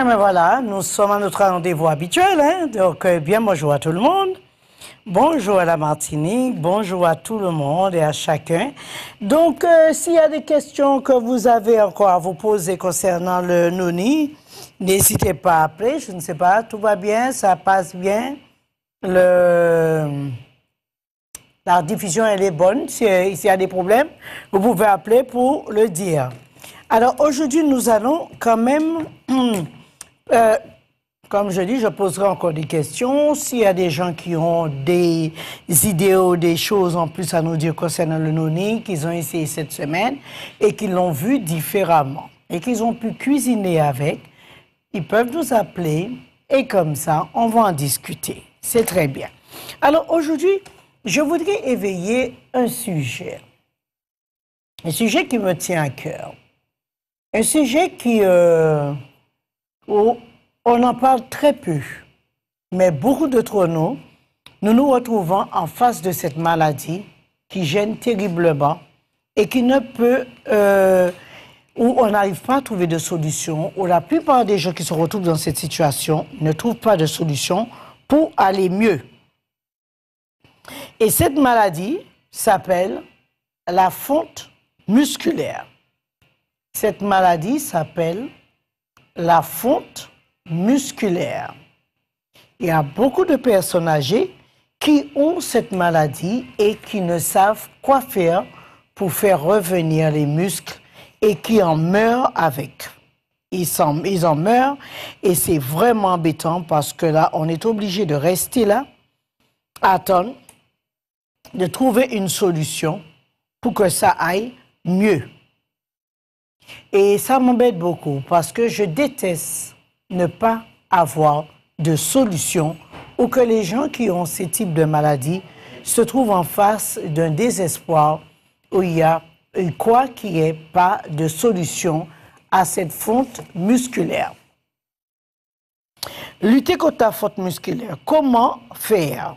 Ah ben voilà, nous sommes à notre rendez-vous habituel, hein? Donc bien bonjour à tout le monde. Bonjour à la Martinique, bonjour à tout le monde et à chacun. Donc, s'il y a des questions que vous avez encore à vous poser concernant le Noni, n'hésitez pas à appeler, je ne sais pas, tout va bien, ça passe bien. La diffusion, elle est bonne, s'il y a des problèmes, vous pouvez appeler pour le dire. Alors, aujourd'hui, nous allons quand même... comme je dis, je poserai encore des questions. S'il y a des gens qui ont des idées ou des choses en plus à nous dire concernant le Noni, qu'ils ont essayé cette semaine et qu'ils l'ont vu différemment et qu'ils ont pu cuisiner avec, ils peuvent nous appeler et comme ça, on va en discuter. C'est très bien. Alors aujourd'hui, je voudrais éveiller un sujet qui me tient à cœur. Un sujet où on en parle très peu, mais beaucoup d'entre nous, nous nous retrouvons en face de cette maladie qui gêne terriblement et qui ne peut, où on n'arrive pas à trouver de solution, où la plupart des gens qui se retrouvent dans cette situation ne trouvent pas de solution pour aller mieux. Et cette maladie s'appelle la fonte musculaire. Cette maladie s'appelle la fonte musculaire. Il y a beaucoup de personnes âgées qui ont cette maladie et qui ne savent quoi faire pour faire revenir les muscles et qui en meurent avec. Ils en meurent et c'est vraiment embêtant parce que là, on est obligé de rester là, attendre, de trouver une solution pour que ça aille mieux. Et ça m'embête beaucoup parce que je déteste ne pas avoir de solution ou que les gens qui ont ce type de maladie se trouvent en face d'un désespoir où il y a quoi qu'il n'y ait pas de solution à cette fonte musculaire. Lutter contre la fonte musculaire, comment faire?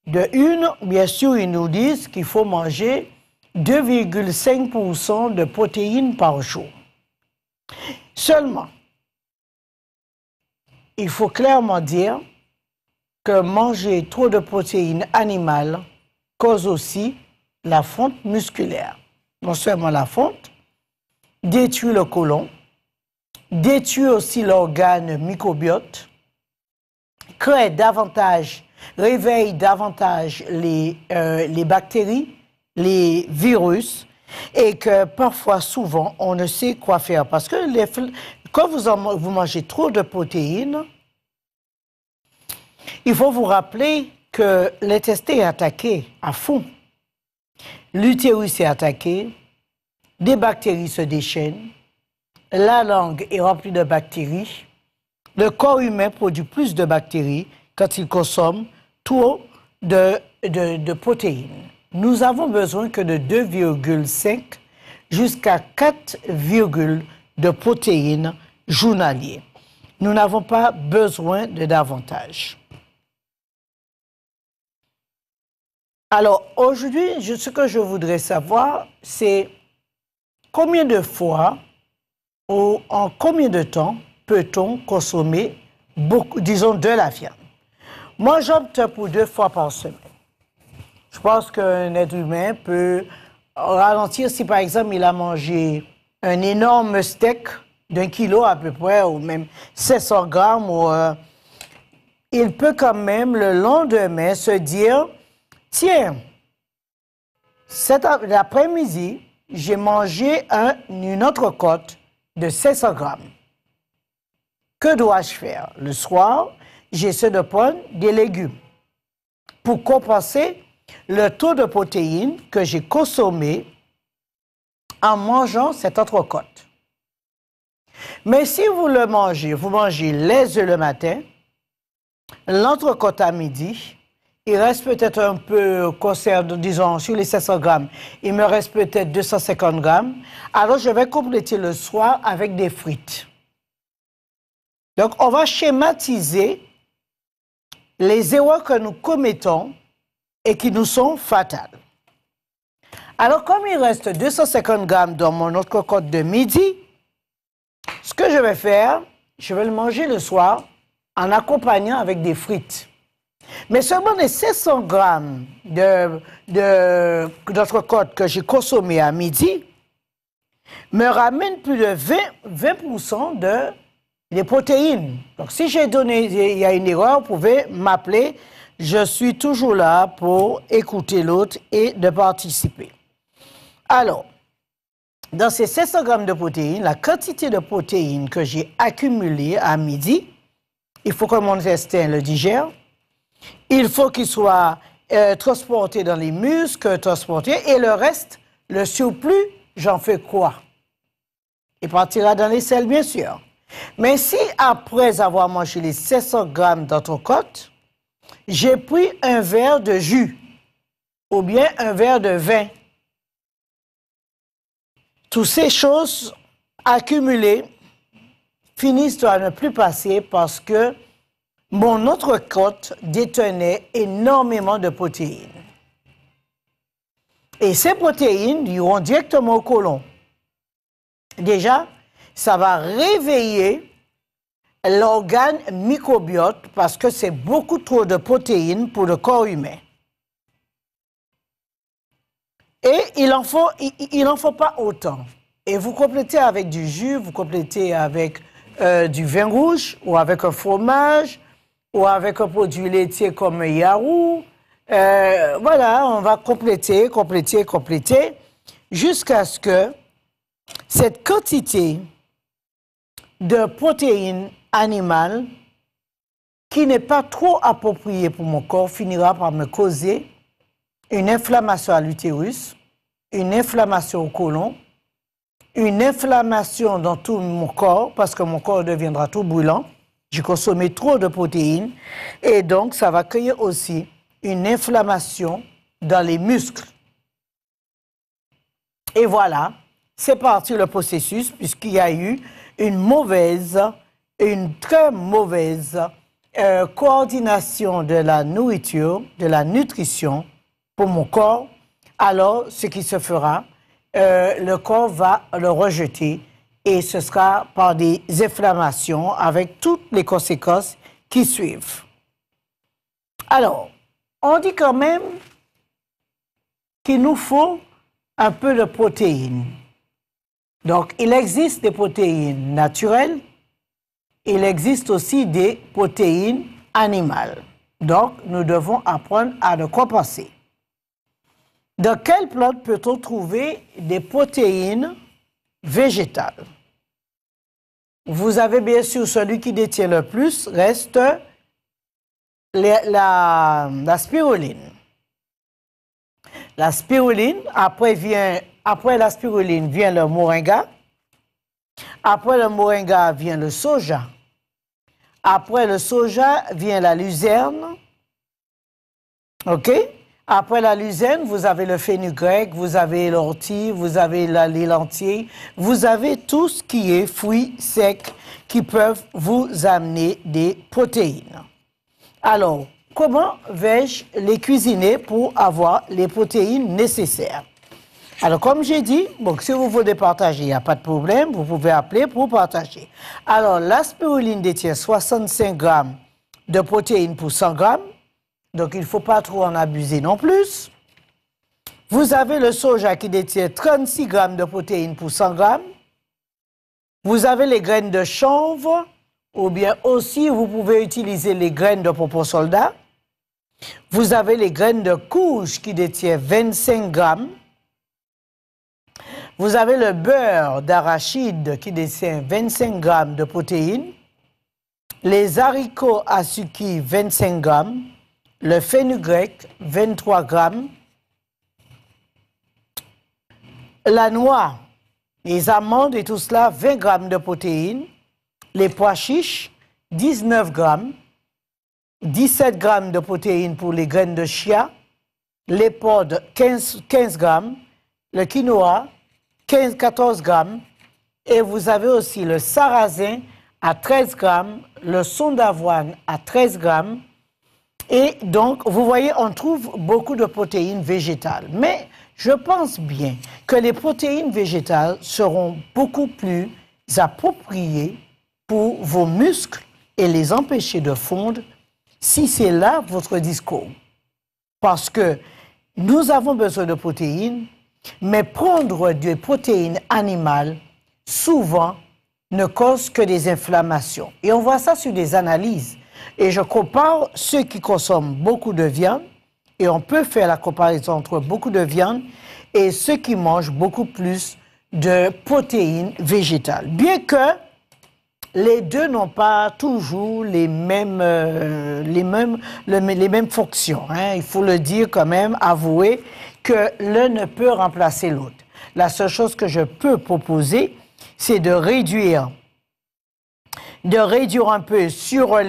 Bien sûr, ils nous disent qu'il faut manger 2,5% de protéines par jour. Seulement, il faut clairement dire que manger trop de protéines animales cause aussi la fonte musculaire. Non seulement la fonte, détruit le côlon, détruit aussi l'organe microbiote, réveille davantage les bactéries, les virus, et que parfois, souvent, on ne sait quoi faire. Parce que quand vous mangez trop de protéines, il faut vous rappeler que l'intestin est attaqué à fond. L'utérus est attaqué, des bactéries se déchaînent, la langue est remplie de bactéries, le corps humain produit plus de bactéries quand il consomme trop de protéines. Nous avons besoin que de 2,5 jusqu'à 4, de protéines journaliers. Nous n'avons pas besoin de davantage. Alors, aujourd'hui, ce que je voudrais savoir, c'est combien de fois ou en combien de temps peut-on consommer disons, de la viande? Moi, j'opte pour 2 fois par semaine. Je pense qu'un être humain peut ralentir si, par exemple, il a mangé un énorme steak d'1 kilo à peu près, ou même 700 grammes, il peut quand même le lendemain se dire, tiens, l'après-midi, j'ai mangé une entrecôte de 700 grammes. Que dois-je faire? Le soir, j'essaie de prendre des légumes pour compenser le taux de protéines que j'ai consommé en mangeant cette entrecôte. Mais si vous mangez les œufs le matin, l'entrecôte à midi, il reste peut-être un peu conserve, disons, sur les 700 grammes, il me reste peut-être 250 grammes, alors je vais compléter le soir avec des frites. Donc, on va schématiser les erreurs que nous commettons et qui nous sont fatales. Alors, comme il reste 250 grammes dans mon entrecôte de midi, ce que je vais faire, je vais le manger le soir en accompagnant avec des frites. Mais seulement les 700 grammes d'entrecôte que j'ai consommé à midi me ramènent plus de 20% de protéines. Donc, si j'ai donné, il y a une erreur, vous pouvez m'appeler. Je suis toujours là pour écouter l'autre et de participer. Alors, dans ces 700 grammes de protéines, la quantité de protéines que j'ai accumulée à midi, il faut que mon intestin le digère. Il faut qu'il soit transporté dans les muscles, transporté, et le reste, le surplus, j'en fais quoi? Il partira dans les selles, bien sûr. Mais si, après avoir mangé les 700 grammes d'entrecôte, j'ai pris un verre de jus ou bien un verre de vin, toutes ces choses accumulées finissent par ne plus passer parce que mon entrecôte détenait énormément de protéines. Et ces protéines iront directement au côlon. Déjà, ça va réveiller l'organe microbiote parce que c'est beaucoup trop de protéines pour le corps humain. Et il n'en faut pas autant. Et vous complétez avec du jus, vous complétez avec du vin rouge ou avec un fromage ou avec un produit laitier comme Yarou. Voilà, on va compléter jusqu'à ce que cette quantité de protéines animales qui n'est pas trop appropriée pour mon corps finira par me causer une inflammation à l'utérus, une inflammation au côlon, une inflammation dans tout mon corps parce que mon corps deviendra tout brûlant. J'ai consommé trop de protéines et donc ça va créer aussi une inflammation dans les muscles. Et voilà, c'est parti le processus puisqu'il y a eu une très mauvaise coordination de la nourriture, de la nutrition pour mon corps. Alors, ce qui se fera, le corps va le rejeter et ce sera par des inflammations avec toutes les conséquences qui suivent. Alors, on dit quand même qu'il nous faut un peu de protéines. Donc, il existe des protéines naturelles, il existe aussi des protéines animales. Donc, nous devons apprendre à le compenser. Dans quelle plante peut-on trouver des protéines végétales? Vous avez bien sûr celui qui détient le plus, reste la spiruline. La spiruline, après la spiruline vient le moringa. Après le moringa vient le soja. Après le soja vient la luzerne. OK? Après la luzerne, vous avez le fenugrec, vous avez l'ortie, vous avez les lentilles, vous avez tout ce qui est fruits secs qui peuvent vous amener des protéines. Alors, comment vais-je les cuisiner pour avoir les protéines nécessaires? Alors, comme j'ai dit, bon, si vous voulez partager, il n'y a pas de problème, vous pouvez appeler pour partager. Alors, la spiruline détient 65 grammes de protéines pour 100 grammes. Donc, il ne faut pas trop en abuser non plus. Vous avez le soja qui détient 36 grammes de protéines pour 100 grammes. Vous avez les graines de chanvre, ou bien aussi, vous pouvez utiliser les graines de popo soldat. Vous avez les graines de courge qui détiennent 25 grammes. Vous avez le beurre d'arachide qui détient 25 grammes de protéines. Les haricots asuki, 25 grammes. Le fenugrec, 23 grammes. La noix, les amandes et tout cela, 20 grammes de protéines. Les pois chiches, 19 grammes. 17 grammes de protéines pour les graines de chia. Les pods, 15 grammes. Le quinoa, 14 grammes. Et vous avez aussi le sarrasin à 13 grammes. Le son d'avoine à 13 grammes. Et donc, vous voyez, on trouve beaucoup de protéines végétales. Mais je pense bien que les protéines végétales seront beaucoup plus appropriées pour vos muscles et les empêcher de fondre si c'est là votre discours. Parce que nous avons besoin de protéines, mais prendre des protéines animales, souvent, ne cause que des inflammations. Et on voit ça sur des analyses. Et je compare ceux qui consomment beaucoup de viande, et on peut faire la comparaison entre beaucoup de viande et ceux qui mangent beaucoup plus de protéines végétales. Bien que les deux n'ont pas toujours les mêmes fonctions. Hein. Il faut le dire quand même, avouer que l'un ne peut remplacer l'autre. La seule chose que je peux proposer, c'est de réduire un peu sur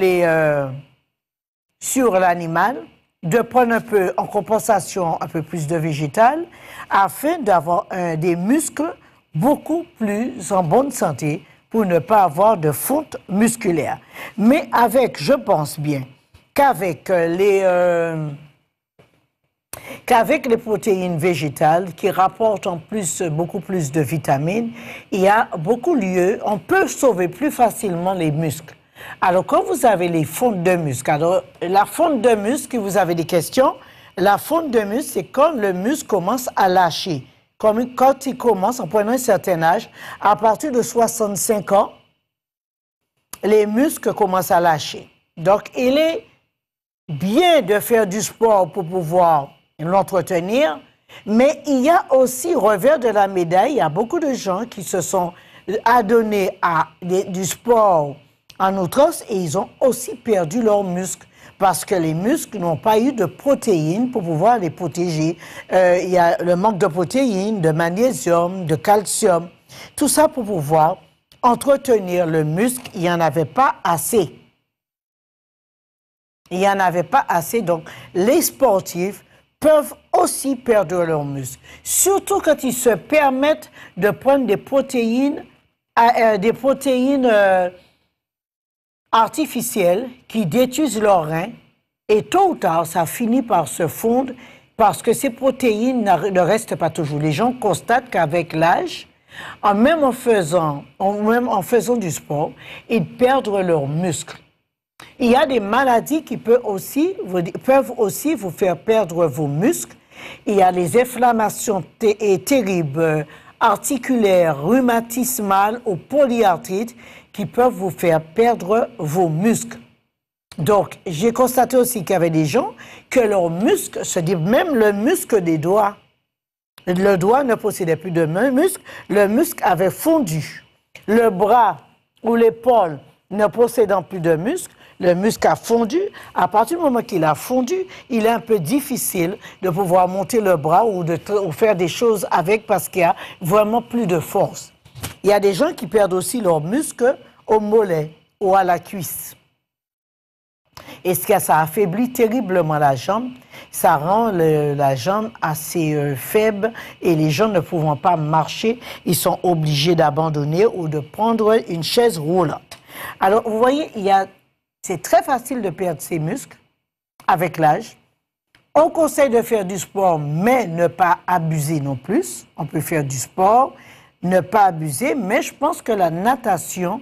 l'animal, de prendre un peu en compensation un peu plus de végétal, afin d'avoir des muscles beaucoup plus en bonne santé pour ne pas avoir de fonte musculaire. Mais je pense bien qu'avec les protéines végétales qui rapportent en plus beaucoup plus de vitamines, il y a beaucoup lieu, on peut sauver plus facilement les muscles. Alors, quand vous avez les fontes de muscles, alors la fonte de muscle, vous avez des questions, la fonte de muscle, c'est quand le muscle commence à lâcher. Comme quand il commence, en prenant un certain âge, à partir de 65 ans, les muscles commencent à lâcher. Donc, il est bien de faire du sport pour pouvoir l'entretenir, mais il y a aussi, revers de la médaille, il y a beaucoup de gens qui se sont adonnés à du sport en outrance et ils ont aussi perdu leurs muscles parce que les muscles n'ont pas eu de protéines pour pouvoir les protéger. Il y a le manque de protéines, de magnésium, de calcium. Tout ça pour pouvoir entretenir le muscle, il n'y en avait pas assez. Il n'y en avait pas assez, donc les sportifs peuvent aussi perdre leurs muscles. Surtout quand ils se permettent de prendre des protéines artificielles qui détruisent leurs reins et tôt ou tard, ça finit par se fondre parce que ces protéines ne restent pas toujours. Les gens constatent qu'avec l'âge, même en faisant du sport, ils perdent leurs muscles. Il y a des maladies qui peuvent aussi vous faire perdre vos muscles. Il y a les inflammations terribles, articulaires, rhumatismales ou polyarthrite qui peuvent vous faire perdre vos muscles. Donc, j'ai constaté aussi qu'il y avait des gens que leurs muscles, c'est-à-dire même le muscle des doigts, le doigt ne possédait plus de muscle, le muscle avait fondu. Le bras ou l'épaule ne possédant plus de muscle, le muscle a fondu. À partir du moment qu'il a fondu, il est un peu difficile de pouvoir monter le bras ou faire des choses avec parce qu'il y a vraiment plus de force. Il y a des gens qui perdent aussi leurs muscles au mollet ou à la cuisse. Et ça affaiblit terriblement la jambe. Ça rend la jambe assez faible et les gens ne pouvant pas marcher, ils sont obligés d'abandonner ou de prendre une chaise roulante. Alors, vous voyez, c'est très facile de perdre ses muscles avec l'âge. On conseille de faire du sport, mais ne pas abuser non plus. On peut faire du sport, ne pas abuser, mais je pense que la natation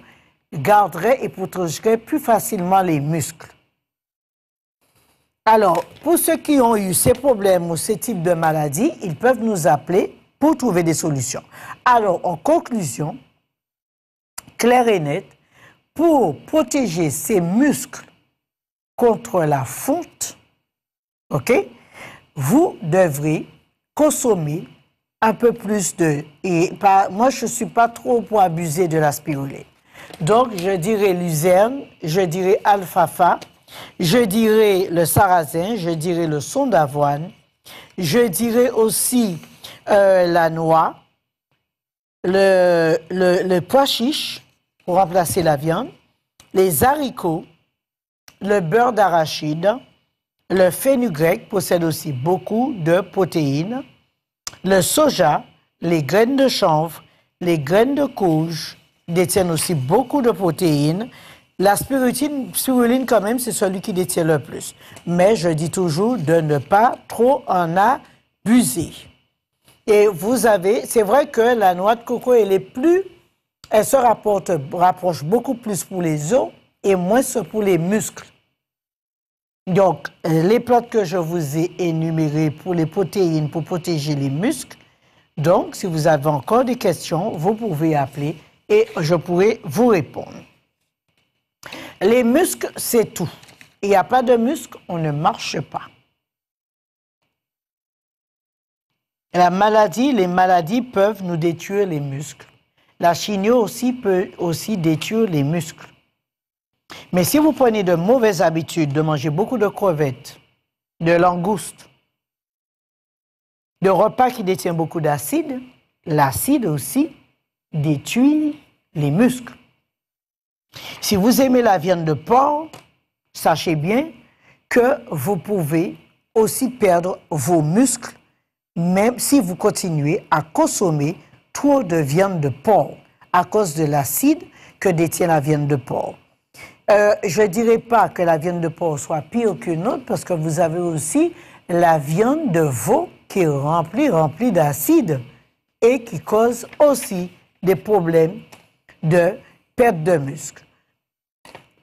garderait et protégerait plus facilement les muscles. Alors, pour ceux qui ont eu ces problèmes ou ces types de maladies, ils peuvent nous appeler pour trouver des solutions. Alors, en conclusion, clair et net, pour protéger ces muscles contre la fonte, ok, vous devrez consommer un peu plus moi, je ne suis pas trop pour abuser de la spiruline. Donc, je dirais luzerne, je dirais alfalfa, je dirais le sarrasin, je dirais le son d'avoine, je dirais aussi la noix, le pois chiche pour remplacer la viande, les haricots, le beurre d'arachide, le fenugrec possède aussi beaucoup de protéines, le soja, les graines de chanvre, les graines de courge détiennent aussi beaucoup de protéines. La spiruline quand même, c'est celui qui détient le plus. Mais je dis toujours de ne pas trop en abuser. Et c'est vrai que la noix de coco, elle est plus elle se rapproche beaucoup plus pour les os et moins pour les muscles. Donc, les plantes que je vous ai énumérées pour les protéines, pour protéger les muscles. Donc, si vous avez encore des questions, vous pouvez appeler et je pourrai vous répondre. Les muscles, c'est tout. Il n'y a pas de muscles, on ne marche pas. Les maladies peuvent nous détruire les muscles. La chimio aussi peut aussi détruire les muscles. Mais si vous prenez de mauvaises habitudes de manger beaucoup de crevettes, de langoustes, de repas qui détiennent beaucoup d'acide, l'acide aussi détruit les muscles. Si vous aimez la viande de porc, sachez bien que vous pouvez aussi perdre vos muscles, même si vous continuez à consommer trop de viande de porc à cause de l'acide que détient la viande de porc. Je ne dirais pas que la viande de porc soit pire qu'une autre parce que vous avez aussi la viande de veau qui est remplie d'acide et qui cause aussi des problèmes de perte de muscles.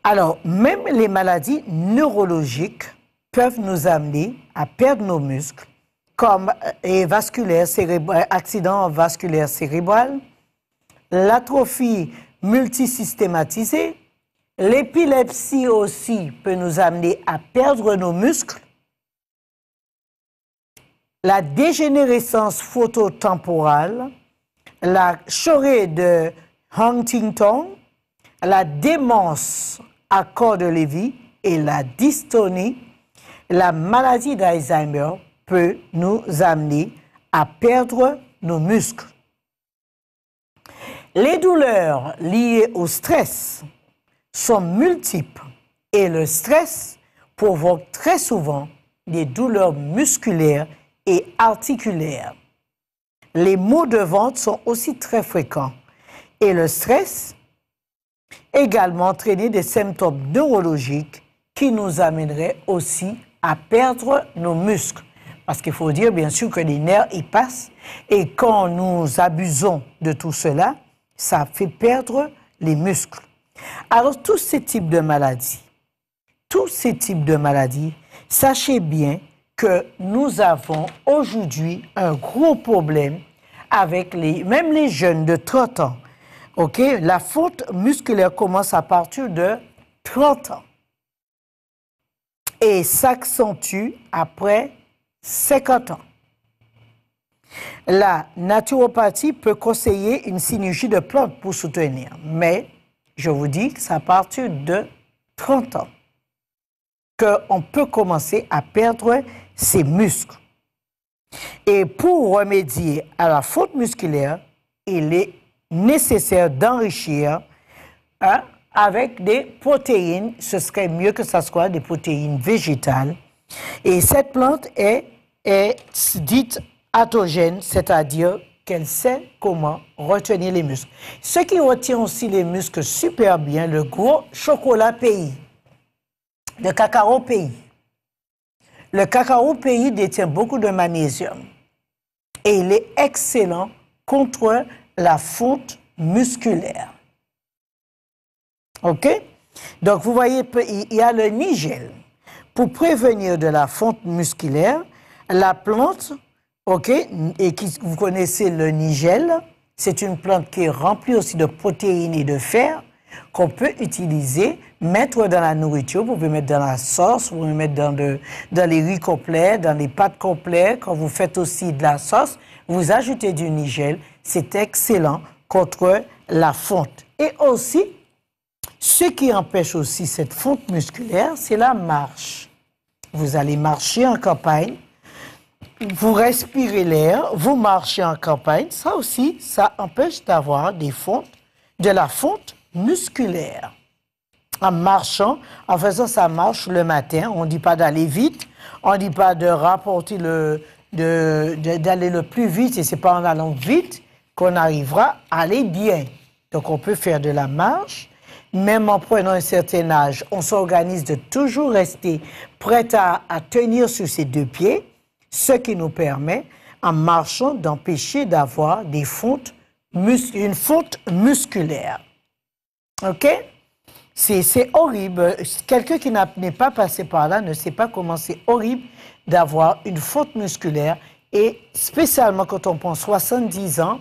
Alors, même les maladies neurologiques peuvent nous amener à perdre nos muscles, comme accident vasculaire cérébral, l'atrophie multisystématisée, l'épilepsie aussi peut nous amener à perdre nos muscles, la dégénérescence phototemporale, la chorée de Huntington, la démence à corps de Lévy et la dystonie, la maladie d'Alzheimer peut nous amener à perdre nos muscles. Les douleurs liées au stress sont multiples et le stress provoque très souvent des douleurs musculaires et articulaires. Les maux de ventre sont aussi très fréquents et le stress également entraîner des symptômes neurologiques qui nous amèneraient aussi à perdre nos muscles. Parce qu'il faut dire bien sûr que les nerfs y passent et quand nous abusons de tout cela, ça fait perdre les muscles. Alors tous ces types de maladies, sachez bien que nous avons aujourd'hui un gros problème avec même les jeunes de 30 ans. OK? La fonte musculaire commence à partir de 30 ans et s'accentue après 50 ans. La naturopathie peut conseiller une synergie de plantes pour soutenir, mais je vous dis que c'est à partir de 30 ans qu'on peut commencer à perdre ses muscles. Et pour remédier à la fonte musculaire, il est nécessaire d'enrichir avec des protéines. Ce serait mieux que ce soit des protéines végétales. Et cette plante est dite atogène, c'est-à-dire qu'elle sait comment retenir les muscles. Ce qui retient aussi les muscles super bien, le gros chocolat pays, le cacao pays. Le cacao pays détient beaucoup de magnésium et il est excellent contre la fonte musculaire. OK? Donc, vous voyez, il y a le nigel. Pour prévenir de la fonte musculaire, la plante, OK, et vous connaissez le nigel, c'est une plante qui est remplie aussi de protéines et de fer qu'on peut utiliser, mettre dans la nourriture. Vous pouvez mettre dans la sauce, vous pouvez mettre dans les riz complets, dans les pâtes complètes. Quand vous faites aussi de la sauce, vous ajoutez du nigel. C'est excellent contre la fonte. Et aussi, ce qui empêche aussi cette fonte musculaire, c'est la marche. Vous allez marcher en campagne, vous respirez l'air, vous marchez en campagne. Ça aussi, ça empêche d'avoir de la fonte musculaire. En marchant, en faisant sa marche le matin, on ne dit pas d'aller vite, on ne dit pas de rapporter d'aller le plus vite, et ce n'est pas en allant vite qu'on arrivera à aller bien. Donc on peut faire de la marche, même en prenant un certain âge, on s'organise de toujours rester prêt à tenir sur ses deux pieds, ce qui nous permet, en marchant, d'empêcher d'avoir des fontes une faute musculaire. OK? C'est horrible. Quelqu'un qui n'est pas passé par là ne sait pas comment c'est horrible d'avoir une faute musculaire, et spécialement quand on prend 70 ans,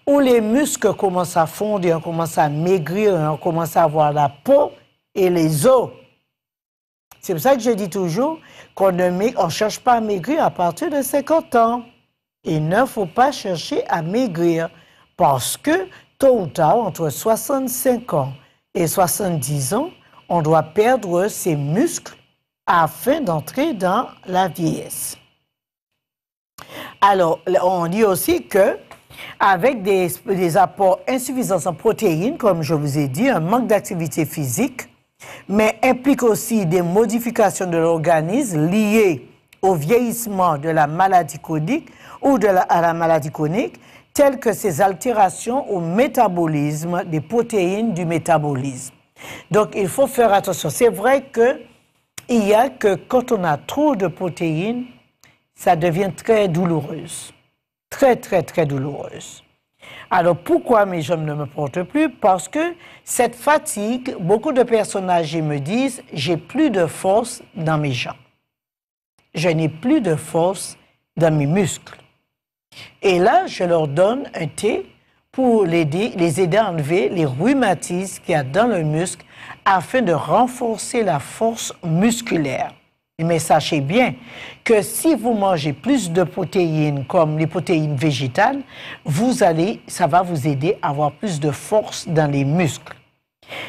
où les muscles commencent à fondre, on commence à maigrir, on commence à avoir la peau et les os. C'est pour ça que je dis toujours qu'on ne cherche pas à maigrir à partir de 50 ans. Il ne faut pas chercher à maigrir parce que tôt ou tard, entre 65 ans et 70 ans, on doit perdre ses muscles afin d'entrer dans la vieillesse. Alors, on dit aussi que avec des apports insuffisants en protéines, comme je vous ai dit, un manque d'activité physique, mais implique aussi des modifications de l'organisme liées au vieillissement de la maladie chronique ou à la maladie chronique, telles que ces altérations au métabolisme des protéines du métabolisme. Donc, il faut faire attention. C'est vrai qu'il y a que quand on a trop de protéines, ça devient très douloureuse. Très, très, très douloureuse. Alors, pourquoi mes jambes ne me portent plus? Parce que cette fatigue, beaucoup de personnes âgées me disent « j'ai plus de force dans mes jambes. Je n'ai plus de force dans mes muscles. » Et là, je leur donne un thé pour les aider à enlever les rhumatismes qu'il y a dans le muscle afin de renforcer la force musculaire. Mais sachez bien que si vous mangez plus de protéines, comme les protéines végétales, ça va vous aider à avoir plus de force dans les muscles.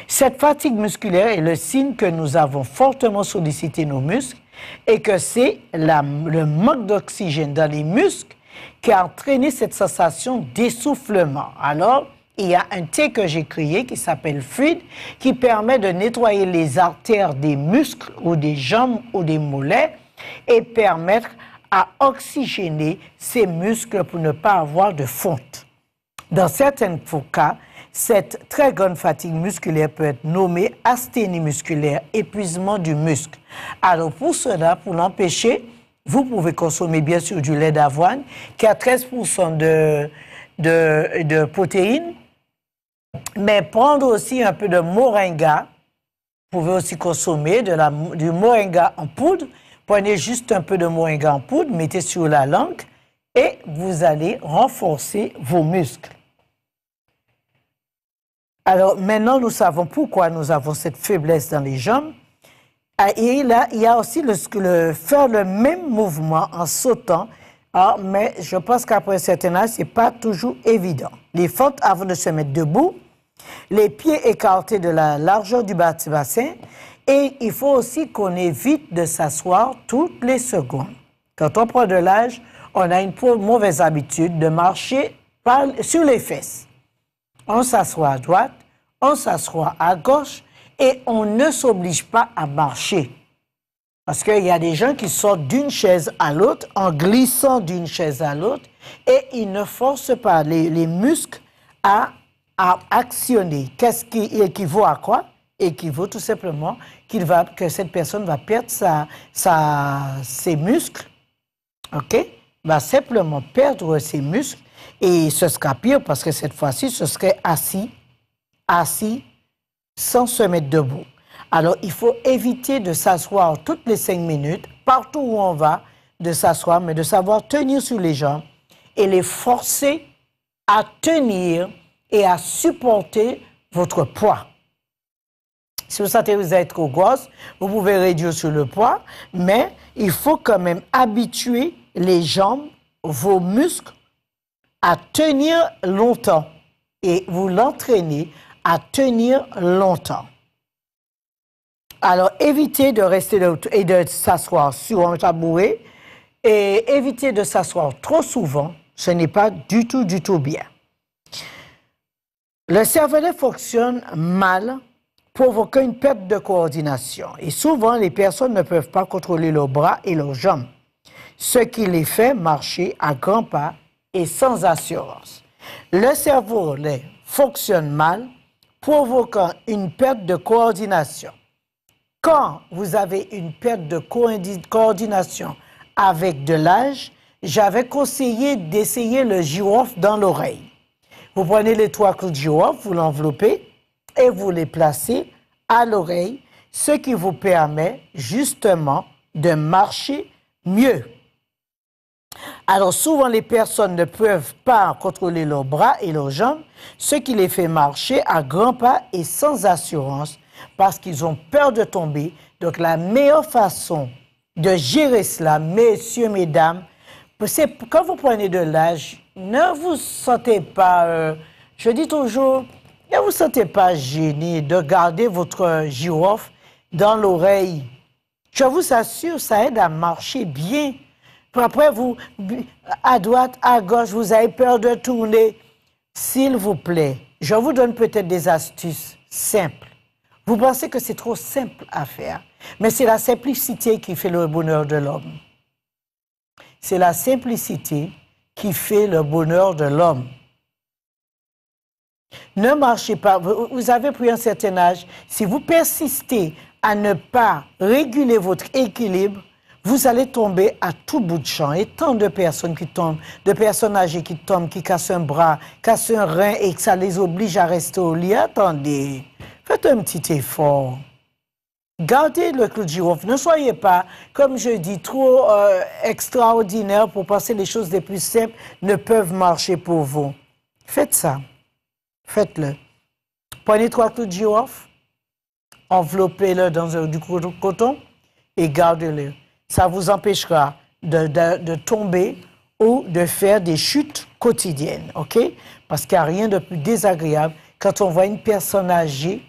Cette fatigue musculaire est le signe que nous avons fortement sollicité nos muscles et que c'est le manque d'oxygène dans les muscles qui a entraîné cette sensation d'essoufflement. Alors, il y a un thé que j'ai créé qui s'appelle Fluide, qui permet de nettoyer les artères des muscles ou des jambes ou des mollets et permettre à oxygéner ces muscles pour ne pas avoir de fonte. Dans certains cas, cette très grande fatigue musculaire peut être nommée asthénie musculaire, épuisement du muscle. Alors pour cela, pour l'empêcher, vous pouvez consommer bien sûr du lait d'avoine qui a 13% de protéines, mais prendre aussi un peu de moringa. Vous pouvez aussi consommer du moringa en poudre. Prenez juste un peu de moringa en poudre, mettez sur la langue et vous allez renforcer vos muscles. Alors maintenant, nous savons pourquoi nous avons cette faiblesse dans les jambes. Et là, il y a aussi faire le même mouvement en sautant. Mais je pense qu'après un certain âge, ce n'est pas toujours évident. Les fentes avant de se mettre debout, les pieds écartés de la largeur du bassin, et il faut aussi qu'on évite de s'asseoir toutes les secondes. Quand on prend de l'âge, on a une mauvaise habitude de marcher sur les fesses. On s'assoit à droite, on s'assoit à gauche, et on ne s'oblige pas à marcher. Parce qu'il y a des gens qui sortent d'une chaise à l'autre en glissant d'une chaise à l'autre et ils ne forcent pas les muscles à actionner. Qu'est-ce qui équivaut à quoi? Équivaut tout simplement que cette personne va perdre ses muscles, ok? Va simplement perdre ses muscles et ce sera pire parce que cette fois-ci, ce serait assis, sans se mettre debout. Alors, il faut éviter de s'asseoir toutes les 5 minutes, partout où on va, de s'asseoir, mais de savoir tenir sur les jambes et les forcer à tenir et à supporter votre poids. Si vous sentez que vous êtes trop grosse, vous pouvez réduire sur le poids, mais il faut quand même habituer les jambes, vos muscles, à tenir longtemps et vous l'entraînez à tenir longtemps. Alors, évitez de rester et de s'asseoir sur un tabouret et évitez de s'asseoir trop souvent. Ce n'est pas du tout bien. Le cervelet fonctionne mal, provoquant une perte de coordination. Et souvent, les personnes ne peuvent pas contrôler leurs bras et leurs jambes, ce qui les fait marcher à grands pas et sans assurance. Le cervelet fonctionne mal, provoquant une perte de coordination. Quand vous avez une perte de coordination avec de l'âge, j'avais conseillé d'essayer le girofle dans l'oreille. Vous prenez les 3 clous de girofle, vous l'enveloppez et vous les placez à l'oreille, ce qui vous permet justement de marcher mieux. Alors souvent les personnes ne peuvent pas contrôler leurs bras et leurs jambes, ce qui les fait marcher à grands pas et sans assurance parce qu'ils ont peur de tomber. Donc la meilleure façon de gérer cela, messieurs, mesdames, c'est quand vous prenez de l'âge, ne vous sentez pas, je dis toujours, ne vous sentez pas gêné de garder votre girofle dans l'oreille. Je vous assure, ça aide à marcher bien. Puis après, vous, à droite, à gauche, vous avez peur de tourner. S'il vous plaît, je vous donne peut-être des astuces simples. Vous pensez que c'est trop simple à faire, mais c'est la simplicité qui fait le bonheur de l'homme. C'est la simplicité qui fait le bonheur de l'homme. Ne marchez pas. Vous avez pris un certain âge. Si vous persistez à ne pas réguler votre équilibre, vous allez tomber à tout bout de champ. Et tant de personnes qui tombent, de personnes âgées qui tombent, qui cassent un bras, cassent un rein et que ça les oblige à rester au lit. Attendez, faites un petit effort. Gardez le clou de girofle. Ne soyez pas, comme je dis, trop extraordinaire pour penser les choses les plus simples ne peuvent marcher pour vous. Faites ça. Faites-le. Prenez 3 clous de girofle, enveloppez-le dans du coton et gardez-le. Ça vous empêchera de tomber ou de faire des chutes quotidiennes, OK? Parce qu'il n'y a rien de plus désagréable quand on voit une personne âgée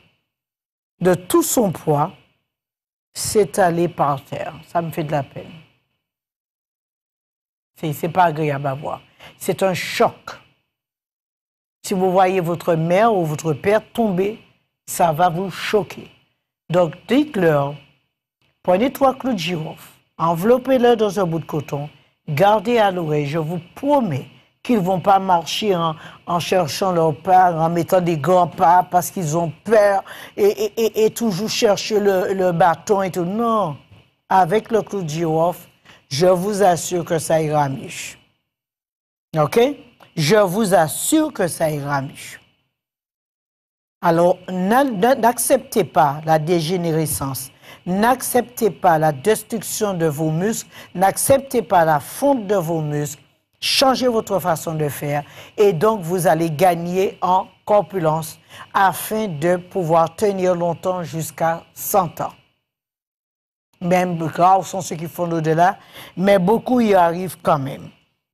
de tout son poids s'étaler par terre. Ça me fait de la peine. C'est pas agréable à voir. C'est un choc. Si vous voyez votre mère ou votre père tomber, ça va vous choquer. Donc, dites-leur, prenez 3 clous de girofle, enveloppez-le dans un bout de coton, gardez à l'oreille. Je vous promets qu'ils ne vont pas marcher en cherchant leur pas, en mettant des grands pas parce qu'ils ont peur et toujours chercher le bâton et tout. Non, avec le clou de girofle, je vous assure que ça ira mieux. OK? Je vous assure que ça ira mieux. Alors, n'acceptez pas la dégénérescence, n'acceptez pas la destruction de vos muscles, n'acceptez pas la fonte de vos muscles, changez votre façon de faire et donc vous allez gagner en corpulence afin de pouvoir tenir longtemps jusqu'à 100 ans. Même rares sont ceux qui font au-delà, mais beaucoup y arrivent quand même.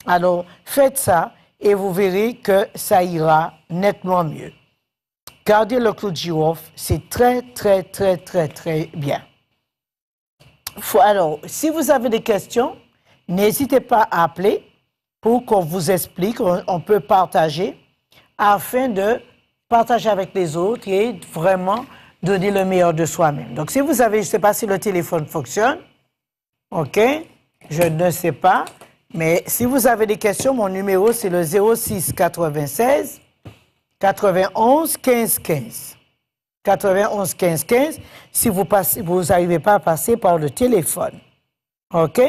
Alors, faites ça et vous verrez que ça ira nettement mieux. Gardez le clou de girofle, c'est très, très, très, très, très bien. Alors, si vous avez des questions, n'hésitez pas à appeler pour qu'on vous explique, on peut partager, afin de partager avec les autres et vraiment donner le meilleur de soi-même. Donc, si vous avez, je ne sais pas si le téléphone fonctionne, OK, je ne sais pas, mais si vous avez des questions, mon numéro, c'est le 06 96 91 15 15. 91 15 15, si vous n'arrivez pas à passer par le téléphone. OK?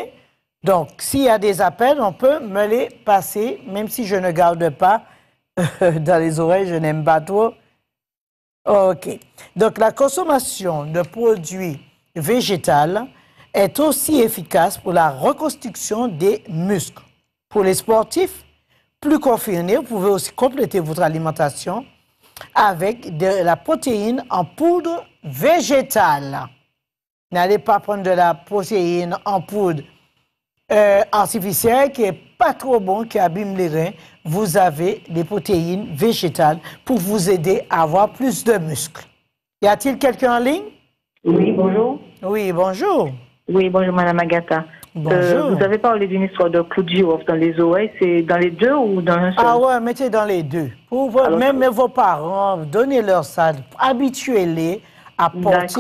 Donc, s'il y a des appels, on peut me les passer, même si je ne garde pas dans les oreilles, je n'aime pas trop. OK. Donc, la consommation de produits végétaux est aussi efficace pour la reconstruction des muscles. Pour les sportifs, plus confirmés, vous pouvez aussi compléter votre alimentation avec de la protéine en poudre végétale. N'allez pas prendre de la protéine en poudre artificielle qui n'est pas trop bon, qui abîme les reins. Vous avez des protéines végétales pour vous aider à avoir plus de muscles. Y a-t-il quelqu'un en ligne? Oui, bonjour. Oui, bonjour. Oui, bonjour, Madame Agatha. Bonjour. Vous avez parlé d'une histoire de clou de girofle dans les oreilles. C'est dans les deux ou dans un seul? Ah ouais, mettez dans les deux. Même vos parents, donnez-leur ça. Habituez-les à porter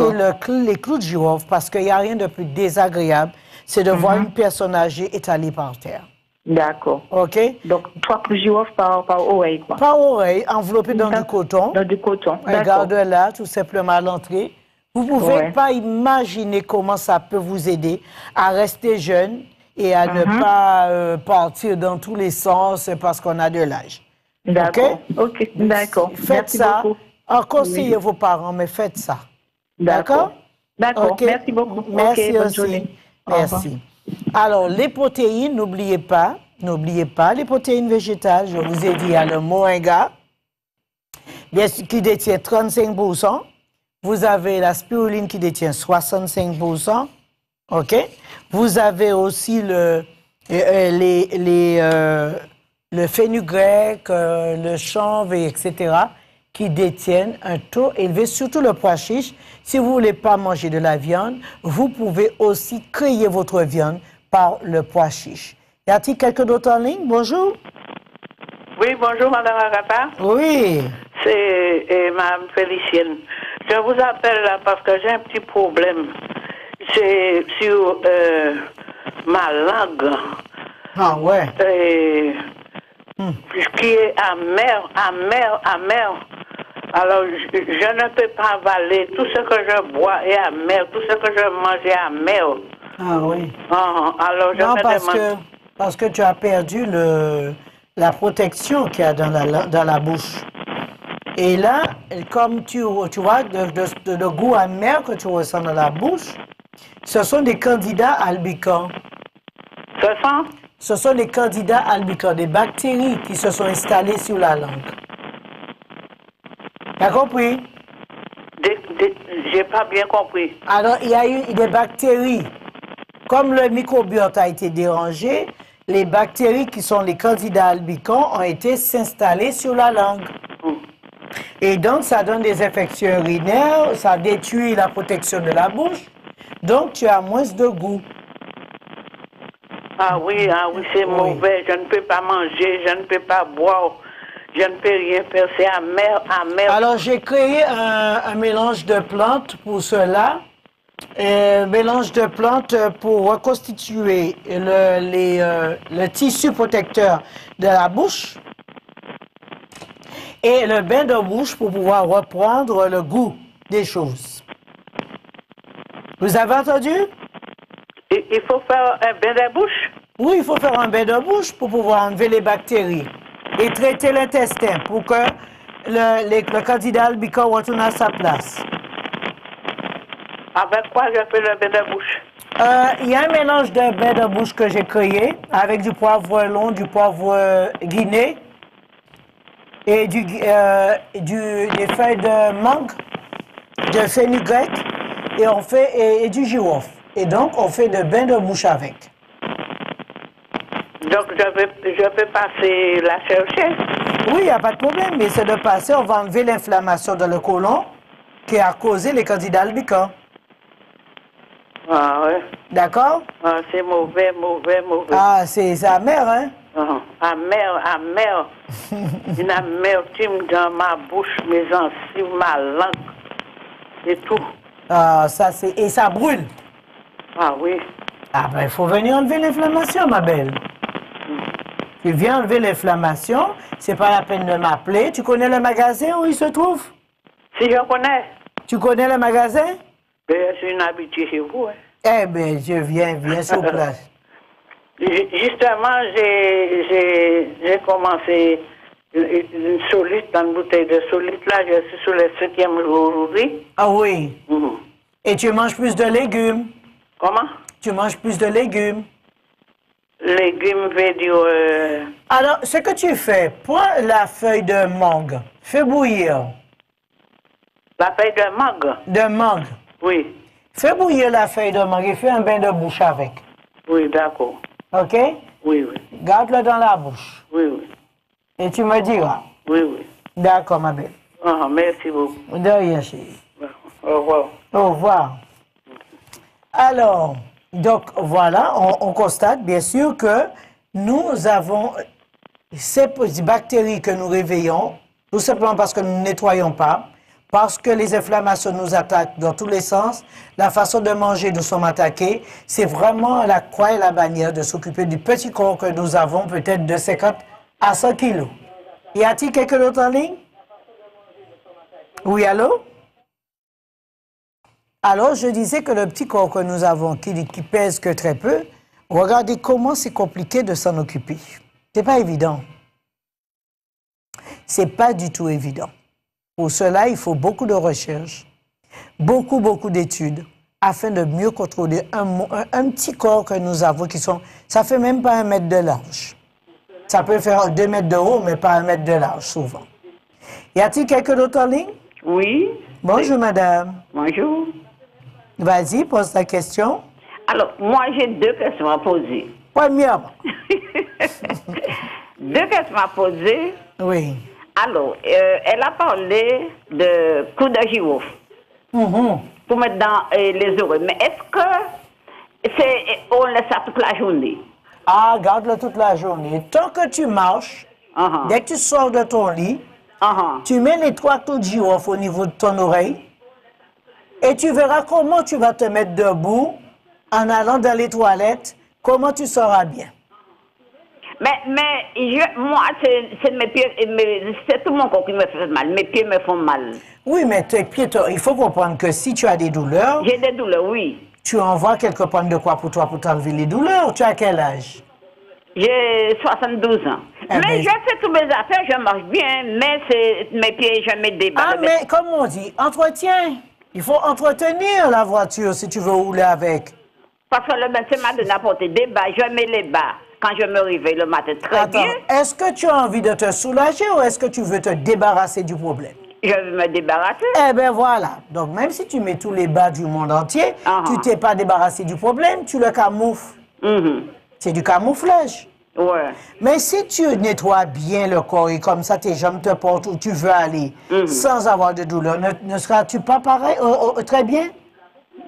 les clous de girofle parce qu'il n'y a rien de plus désagréable, c'est de voir une personne âgée étalée par terre. D'accord. OK? Donc, 3 clous de girofle par oreille, quoi. Par oreille, enveloppé dans du coton. Dans du coton, d'accord. Regarde-la, tout simplement à l'entrée. Vous ne pouvez pas imaginer comment ça peut vous aider à rester jeune et à ne pas partir dans tous les sens parce qu'on a de l'âge. D'accord. Ok, d'accord. Faites Merci ça. beaucoup. Conseillez vos parents, mais faites ça. D'accord. D'accord. Ok. Merci beaucoup. Merci Ok, bonne aussi. journée. Au revoir. Merci. Alors, les protéines, n'oubliez pas, les protéines végétales, je vous ai dit, il y a le moringa, qui détient 35%. Vous avez la spiruline qui détient 65%. OK? Vous avez aussi le fenugrec, le chanvre, etc., qui détiennent un taux élevé, surtout le pois chiche. Si vous ne voulez pas manger de la viande, vous pouvez aussi créer votre viande par le pois chiche. Y a-t-il quelqu'un d'autre en ligne? Bonjour. Oui, bonjour Madame Agatha. Oui. C'est Madame Félicienne. Je vous appelle là parce que j'ai un petit problème. C'est sur ma langue. Ah ouais. Qui est amère. Alors, je ne peux pas avaler. Tout ce que je bois est amer. Tout ce que je mange est amer. Ah oui. Alors, je me demande... parce que tu as perdu la protection qu'il y a dans la bouche. Et là, comme tu vois, le goût amer que tu ressens dans la bouche, ce sont des candidats albicans. Ce sont des candidats albicans, des bactéries qui se sont installées sur la langue. T'as compris? J'ai pas bien compris. Alors, il y a eu des bactéries. Comme le microbiote a été dérangé, les bactéries qui sont les candidats albicans ont été s'installer sur la langue. Et donc, ça donne des infections urinaires, ça détruit la protection de la bouche. Donc, tu as moins de goût. Ah oui, c'est mauvais. Je ne peux pas manger, je ne peux pas boire, je ne peux rien faire. C'est amer. Alors, j'ai créé un mélange de plantes pour cela. Mélange de plantes pour reconstituer le tissu protecteur de la bouche et le bain de bouche pour pouvoir reprendre le goût des choses. Vous avez entendu? Il faut faire un bain de bouche? Oui, il faut faire un bain de bouche pour pouvoir enlever les bactéries et traiter l'intestin pour que le candidat albican retourne à sa place. Avec quoi je fais le bain de bouche? Il y a un mélange de bain de bouche que j'ai créé avec du poivre long, du poivre guiné et des feuilles de mangue, de fenugrec et du girofle. Et donc, on fait de bain de bouche avec. Donc, je peux passer la chercher? Oui, il n'y a pas de problème, mais c'est de passer, on va enlever l'inflammation dans le côlon qui a causé les candidats albicans. Ah ouais. D'accord? Ah, c'est mauvais. Ah, c'est amer, hein? Amer. Une amertume dans ma bouche, mes gencives, ma langue et tout. Ah, et ça brûle. Ah oui. Ah ben, il faut venir enlever l'inflammation, ma belle. Tu viens enlever l'inflammation, c'est pas la peine de m'appeler. Tu connais le magasin où il se trouve? Si je connais. Tu connais le magasin? Ben, je suis une habituée chez vous. Hein. Eh bien, je viens sur place. Justement, j'ai commencé une solide, une bouteille de solide. Là, je suis sur le 7e jour aujourd'hui. Ah oui? Et tu manges plus de légumes? Comment? Tu manges plus de légumes? Légumes, veut dire... Alors, ce que tu fais, prends la feuille de mangue, fais bouillir. La feuille de mangue? De mangue. Oui. Fais bouillir la feuille de mangue et fais un bain de bouche avec. Oui, d'accord. OK? Oui. Garde-le dans la bouche. Oui. Et tu me diras. Oui. D'accord, ma belle. Ah, merci beaucoup. De rien, chérie. Au revoir. Au revoir. Alors, donc voilà, on constate bien sûr que nous avons ces bactéries que nous réveillons, tout simplement parce que nous ne nettoyons pas, parce que les inflammations nous attaquent dans tous les sens, la façon de manger, nous sommes attaqués. C'est vraiment la croix et la bannière de s'occuper du petit corps que nous avons, peut-être de 50 à 100 kilos. Y a-t-il quelqu'un d'autre en ligne? Oui, allô? Alors, je disais que le petit corps que nous avons, qui pèse que très peu, regardez comment c'est compliqué de s'en occuper. C'est pas évident. Ce n'est pas du tout évident. Pour cela, il faut beaucoup de recherches, beaucoup d'études, afin de mieux contrôler un petit corps que nous avons qui sont... Ça fait même pas 1 mètre de large. Ça peut faire 2 mètres de haut, mais pas 1 mètre de large, souvent. Y a-t-il quelqu'un d'autre en ligne? Oui. Bonjour, madame. Bonjour. Vas-y, pose ta question. Alors, moi, j'ai 2 questions à poser. Premièrement. 2 questions à poser. Oui. Alors, elle a parlé de coup de girofle pour mettre dans les oreilles. Mais est-ce que on laisse ça toute la journée? Ah, garde-le toute la journée. Tant que tu marches, dès que tu sors de ton lit, tu mets les 3 clous de girofle au niveau de ton oreille et tu verras comment tu vas te mettre debout en allant dans les toilettes, comment tu seras bien. Mais moi, c'est mes pieds, c'est tout mon corps qui me fait mal. Mes pieds me font mal. Oui, mais tes pieds, il faut comprendre que si tu as des douleurs... J'ai des douleurs, oui. Tu envoies quelque part de quoi pour toi pour t'enlever les douleurs? Tu as quel âge? J'ai 72 ans. Mais je fais tous mes affaires, je marche bien, mais mes pieds, je me débarrasse. Ah, mais comme on dit, entretien. Il faut entretenir la voiture si tu veux rouler avec. Parce que le médecin m'a donné n'importe des bas, je mets les bas quand je me réveille le matin très bien. Est-ce que tu as envie de te soulager ou est-ce que tu veux te débarrasser du problème? Je veux me débarrasser. Eh bien voilà. Donc même si tu mets tous les bas du monde entier, tu t'es pas débarrassé du problème, tu le camoufles. C'est du camouflage. Ouais. Mais si tu nettoies bien le corps et comme ça tes jambes te portent où tu veux aller sans avoir de douleur, ne seras-tu pas pareil, très bien?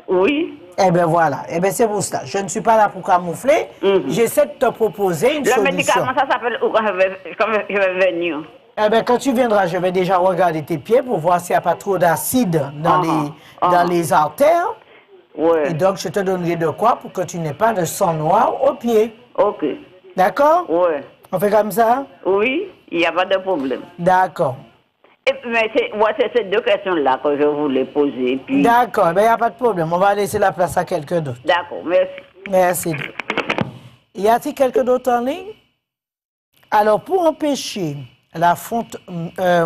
Oui. Eh bien voilà, eh bien c'est pour ça. Je ne suis pas là pour camoufler, j'essaie de te proposer une solution. Le médicament, ça s'appelle où quand je vais venir? Eh bien quand tu viendras, je vais déjà regarder tes pieds pour voir s'il n'y a pas trop d'acide dans les artères. Ouais. Et donc je te donnerai de quoi pour que tu n'aies pas de sang noir aux pieds. Ok. D'accord? Ouais. On fait comme ça? Oui, il n'y a pas de problème. D'accord. Mais c'est ces 2 questions-là que je voulais poser. D'accord, il n'y a pas de problème. On va laisser la place à quelqu'un d'autre. D'accord, merci. Merci. Y a-t-il quelqu'un d'autre en ligne? Alors, pour empêcher la fonte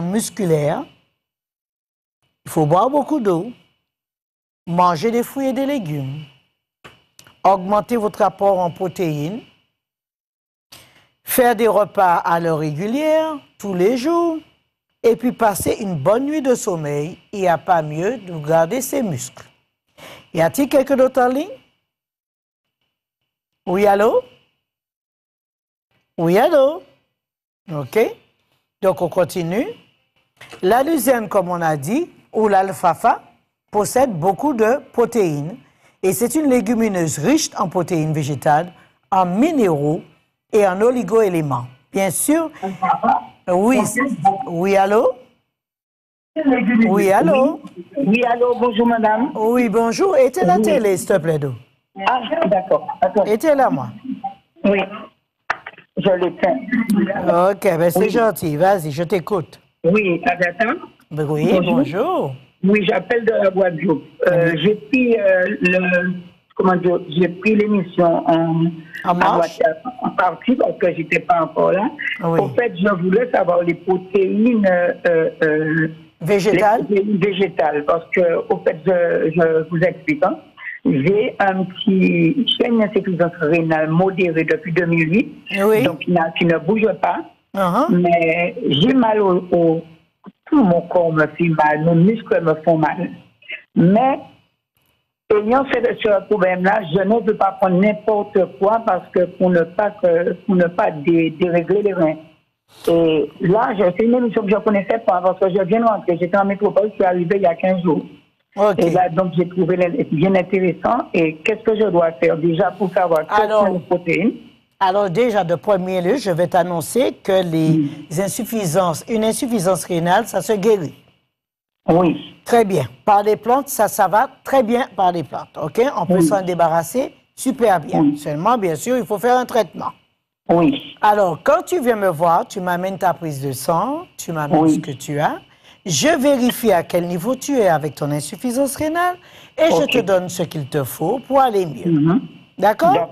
musculaire, il faut boire beaucoup d'eau, manger des fruits et des légumes, augmenter votre apport en protéines, faire des repas à l'heure régulière, tous les jours, et puis passer une bonne nuit de sommeil. Il n'y a pas mieux de garder ses muscles. Y a-t-il quelqu'un d'autre en ligne? Oui, allô? Oui, allô? OK. Donc, on continue. La luzerne, comme on a dit, ou l'alfalfa, possède beaucoup de protéines. Et c'est une légumineuse riche en protéines végétales, en minéraux et en oligo-éléments. Bien sûr. Oui. Oui, allô? Oui, allô? Oui, allô, bonjour madame. Oui, bonjour. Éteins la télé, s'il te plaît, d'eau. Ah, d'accord. Éteins-la, moi. Oui, je l'éteins. OK, ben c'est gentil. Vas-y, je t'écoute. Oui, attends. Oui, bonjour. Oui, j'appelle de la Guadeloupe. J'ai pris j'ai pris l'émission en partie parce que j'étais pas encore là. Oui. En fait, je voulais savoir les protéines végétales. Les protéines végétales, parce que, au fait, je vous explique. J'ai j'ai une insuffisance rénale modérée depuis 2008, donc qui ne bouge pas. Mais j'ai mal tout mon corps me fait mal, mes muscles me font mal. Mais ayant ce problème-là, je ne veux pas prendre n'importe quoi parce que pour ne pas dérégler les reins. Et là, c'est une émission que je ne connaissais pas parce que je viens de rentrer. J'étais en métropole, je suis arrivé il y a 15 jours. Et là, donc, j'ai trouvé bien intéressant. Et qu'est-ce que je dois faire déjà pour savoir quelles sont les protéines? Alors déjà, de premier lieu, je vais t'annoncer que une insuffisance rénale, ça se guérit. Oui. Très bien. Par les plantes, ça va très bien par les plantes. OK? On peut s'en débarrasser super bien. Seulement, bien sûr, il faut faire un traitement. Oui. Alors, quand tu viens me voir, tu m'amènes ta prise de sang, tu m'amènes ce que tu as. Je vérifie à quel niveau tu es avec ton insuffisance rénale et je te donne ce qu'il te faut pour aller mieux. D'accord?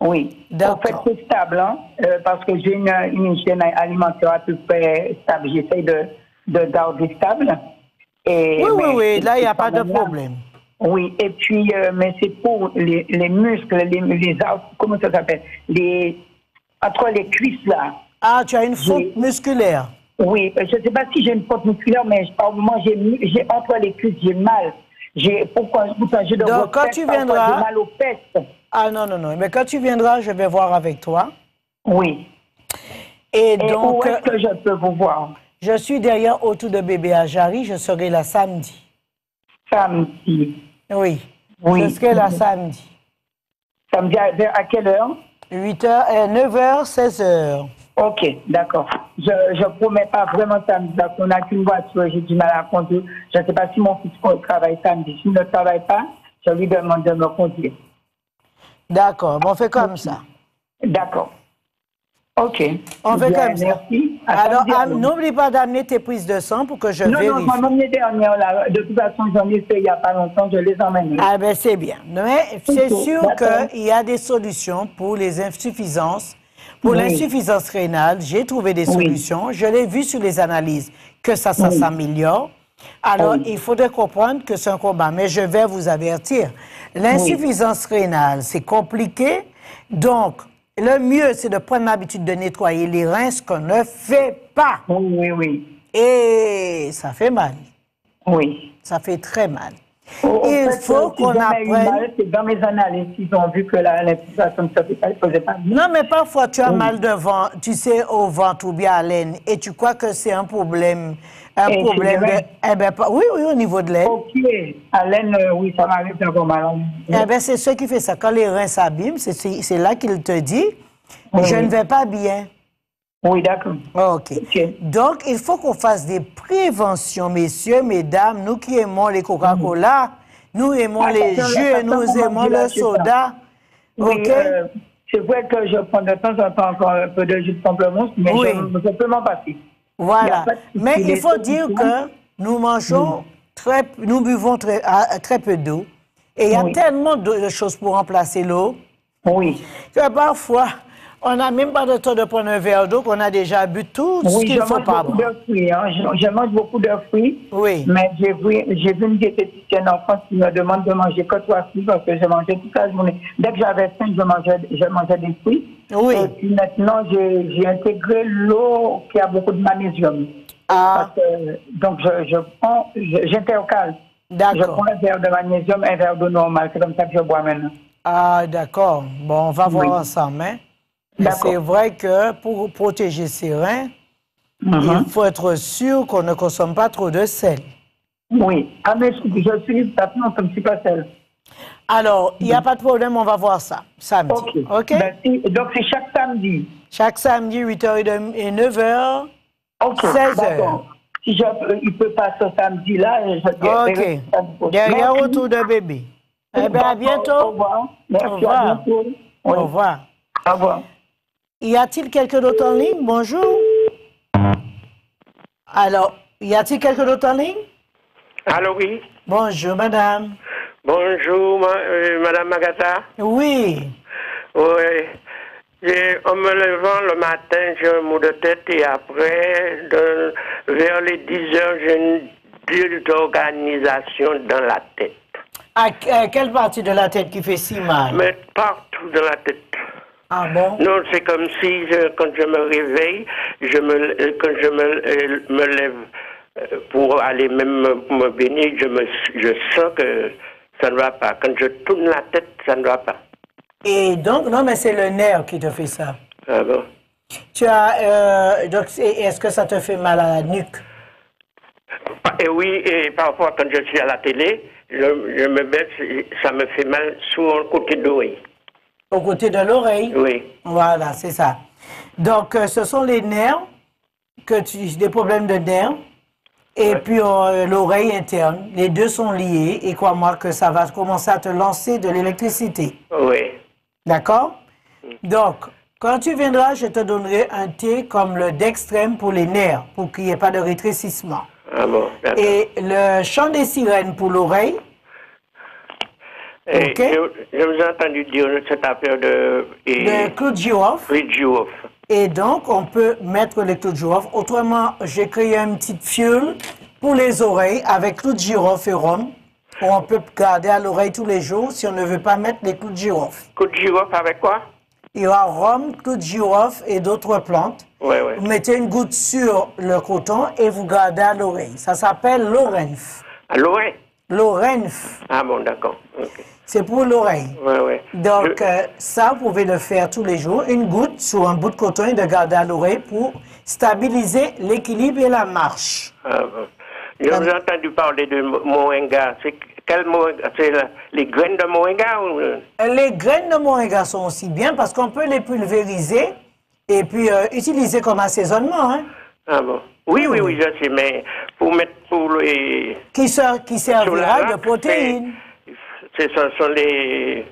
Oui. D'accord. En fait, c'est stable, hein, parce que j'ai une hygiène alimentaire à peu près stable. J'essaie de garder stable. Et, Oui, là, il n'y a pas de problème. Oui, et puis, mais c'est pour les muscles, les comment ça s'appelle? Entre les cuisses, là. Ah, tu as une faute musculaire. Oui, je ne sais pas si j'ai une faute musculaire, mais par moment, j'ai entre les cuisses, j'ai mal. Pourquoi j'ai de Donc, quand tu viendras... J'ai mal aux fesses. Ah, non. Mais quand tu viendras, je vais voir avec toi. Oui. Et donc... où est-ce que je peux vous voir? Je suis derrière autour de bébé à Jarry. Je serai là samedi. Samedi. Oui. Je serai là samedi. Samedi à quelle heure? 8h, 9h, 16h. Ok, d'accord. Je ne promets pas vraiment samedi parce qu'on n'a qu'une voiture, j'ai du mal à conduire. Je ne sais pas si mon fils travaille samedi. S'il ne travaille pas, je lui demande de me conduire. D'accord, bon, on fait comme ça. D'accord. Ok. On fait comme ça. Merci. Alors, n'oublie pas d'amener tes prises de sang pour que je vérifie. Non, ma maman dernière, là, de toute façon, j'en ai fait il n'y a pas longtemps, je les emmène. Ah ben c'est bien. Mais c'est sûr qu'il y a des solutions pour les insuffisances. Pour l'insuffisance rénale, j'ai trouvé des solutions. Je l'ai vu sur les analyses que ça s'améliore. Alors, il faudrait comprendre que c'est un combat. Mais je vais vous avertir. L'insuffisance rénale, c'est compliqué. Donc, le mieux, c'est de prendre l'habitude de nettoyer les reins, ce qu'on ne fait pas. Oui. Et ça fait mal. Oui. Ça fait très mal. Il faut qu'on apprenne... C'est dans mes analyses, ils ont vu que l'insuffisance ne faisait pas bien. Non, mais parfois, tu as mal devant, tu sais, au ventre ou bien à l'aine, et tu crois que c'est un problème... oui, au niveau de l'aine. Ok, à l'aine, oui, ça m'arrive d'avoir mal. C'est ce qui fait ça. Quand les reins s'abîment, c'est là qu'il te dit, je ne vais pas bien. Oui, d'accord. Ok. Donc, il faut qu'on fasse des préventions, messieurs, mesdames. Nous qui aimons les Coca-Cola, nous aimons les jus, nous aimons le soda. Oui, c'est vrai que je prends de temps en temps encore un peu de jus de pamplemousse, mais je peux m'en passer. Voilà. Mais il faut dire que nous mangeons nous buvons très peu d'eau. Et il y a tellement de choses pour remplacer l'eau. Oui. Que parfois, on n'a même pas le temps de prendre un verre d'eau qu'on a déjà bu tout ce qu'il ne faut pas boire. Je mange beaucoup de fruits. Oui. Mais j'ai vu une diététicienne en France qui me demande de manger que 3 fruits parce que je mangeais toute la journée. Dès que j'avais faim, je mangeais des fruits. Oui. Et puis maintenant, j'ai intégré l'eau qui a beaucoup de magnésium. Donc, j'intercale. D'accord. Je prends un verre de magnésium, un verre d'eau normale. C'est comme ça que je bois maintenant. Ah, d'accord. Bon, on va voir ensemble, hein? C'est vrai que pour protéger ses reins, il faut être sûr qu'on ne consomme pas trop de sel. Oui. Ah, mais je suis maintenant comme si pas sel. Alors, il n'y a pas de problème, on va voir ça samedi. OK? Merci. Donc, c'est chaque samedi? Chaque samedi, 8h30 et 9h, 16h. Si il peut passer ce samedi-là, OK. Derrière autour de bébé. Eh bien, à bientôt. Au revoir. Merci, au revoir. À bientôt. Au revoir. Au revoir. Y a-t-il quelqu'un d'autre en ligne? Bonjour. Alors, y a-t-il quelqu'un d'autre en ligne? Allô, oui. Bonjour, madame. Bonjour, madame Agatha. Oui. Oui. En me levant le matin, j'ai un mot de tête et après, vers les 10 heures, j'ai une bulle d'organisation dans la tête. À quelle partie de la tête qui fait si mal? Mais partout dans la tête. Ah bon? Non, c'est comme si quand je me réveille, quand je me lève pour aller même me baigner, je sens que ça ne va pas. Quand je tourne la tête, ça ne va pas. Et donc, non, mais c'est le nerf qui te fait ça. Ah bon? Tu as, donc, est-ce que ça te fait mal à la nuque? Et oui, et parfois quand je suis à la télé, je me baisse, ça me fait mal sur le côté de l'oreille. Au côté de l'oreille? Oui. Voilà, c'est ça. Donc, ce sont les nerfs, des problèmes de nerfs, et puis l'oreille interne. Les deux sont liés, et crois-moi que ça va commencer à te lancer de l'électricité. Oui. D'accord? Donc, quand tu viendras, je te donnerai un thé comme le Dextrem pour les nerfs, pour qu'il n'y ait pas de rétrécissement. Ah bon, d'accord. Et le chant des sirènes pour l'oreille. Et je vous ai entendu dire cette affaire de clou de girofle. Oui, girofle. Et donc, on peut mettre les clous de girofle. Autrement, j'ai créé une petite fiole pour les oreilles avec clous de girofle et rhum. On peut garder à l'oreille tous les jours si on ne veut pas mettre les clous de girofle. Clous de girofle avec quoi? Il y aura rhum, clous de girofle et d'autres plantes. Oui. Vous mettez une goutte sur le coton et vous gardez à l'oreille. Ça s'appelle l'orenf. À l'oreille? L'orenf. Ah bon, d'accord. Okay. C'est pour l'oreille. Oui. Donc, ça, vous pouvez le faire tous les jours. Une goutte sur un bout de coton et de garder à l'oreille pour stabiliser l'équilibre et la marche. Ah bon. Je vous ai entendu parler de moringa. C'est quel moringa? C'est les graines de moringa ou... Les graines de moringa sont aussi bien parce qu'on peut les pulvériser et puis utiliser comme assaisonnement. Hein? Ah bon? Oui, je sais, mais pour mettre pour les... Qui servira de protéines. Ce sont les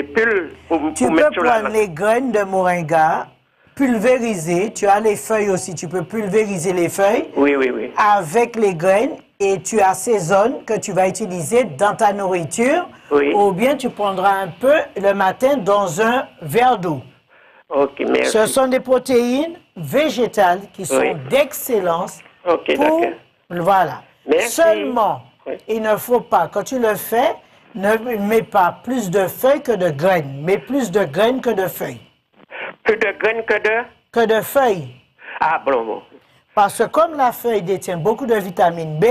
pulls pour tu mettre peux sur la... prendre les graines de moringa, pulvériser, tu as les feuilles aussi, tu peux pulvériser les feuilles. Oui. Avec les graines et tu assaisonnes que tu vas utiliser dans ta nourriture. Oui. Ou bien tu prendras un peu le matin dans un verre d'eau. Ok, merci. Ce sont des protéines végétales qui sont d'excellence. Ok, d'accord. Voilà. Merci. Seulement, il ne faut pas, quand tu le fais, ne mets pas plus de feuilles que de graines. Mets plus de graines que de feuilles. Plus de graines que de... Que de feuilles. Ah, bon. Parce que comme la feuille détient beaucoup de vitamine B,